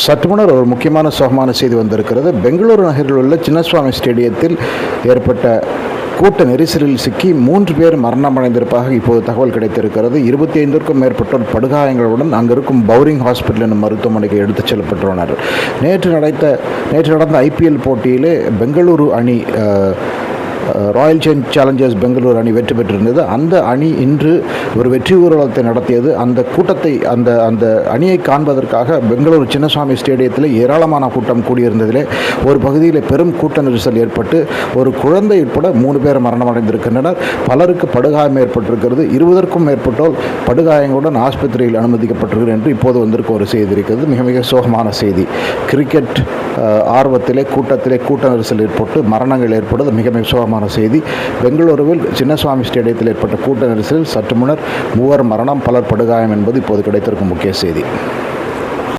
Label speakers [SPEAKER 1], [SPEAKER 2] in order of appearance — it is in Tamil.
[SPEAKER 1] சற்று முன்னர் ஒரு முக்கியமான சோகமான செய்தி வந்திருக்கிறது. பெங்களூரு நகரில் உள்ள சின்னசுவாமி ஸ்டேடியத்தில் ஏற்பட்ட கூட்ட நெரிசலில் சிக்கி 3 பேர் மரணமடைந்திருப்பதாக இப்போது தகவல் கிடைத்திருக்கிறது. 25க்கும் மேற்பட்டோர் படுகாயங்களுடன் அங்கிருக்கும் பவுரிங் ஹாஸ்பிட்டல் என்னும் மருத்துவமனைக்கு எடுத்துச் செல்லப்பட்டுள்ளனர். நேற்று நடந்த IPL போட்டியிலே பெங்களூரு அணி ராயல் சேலஞ்சர்ஸ் பெங்களூரு அணி வெற்றி பெற்றிருந்தது. அந்த அணி இன்று ஒரு வெற்றி ஊர்வலத்தை நடத்தியது. அந்த அணியை காண்பதற்காக பெங்களூரு சின்னசுவாமி ஸ்டேடியத்தில் ஏராளமான கூட்டம் கூடியிருந்ததிலே ஒரு பகுதியில் பெரும் கூட்ட நெரிசல் ஏற்பட்டு ஒரு குழந்தை உட்பட 3 பேர் மரணமடைந்திருக்கின்றனர். பலருக்கு படுகாயம் ஏற்பட்டிருக்கிறது. 20க்கும் மேற்பட்டோர் படுகாயங்களுடன் ஆஸ்பத்திரியில் அனுமதிக்கப்பட்டிருக்கிறது என்று இப்போது வந்திருக்க ஒரு செய்தி இருக்கிறது. மிக மிக சோகமான செய்தி. கிரிக்கெட் ஆர்வத்திலே கூட்ட நெரிசல் ஏற்பட்டு மரணங்கள் ஏற்படுவது மிக மிக சோகமான செய்தி. பெங்களூருவில் சின்னசுவாமி ஸ்டேடியத்தில் ஏற்பட்ட கூட்ட நெரிசலில் சற்று முன்னர் 3 மரணம், பலர் படுகாயம் என்பது இப்போது கிடைத்திருக்கும் முக்கிய செய்தி.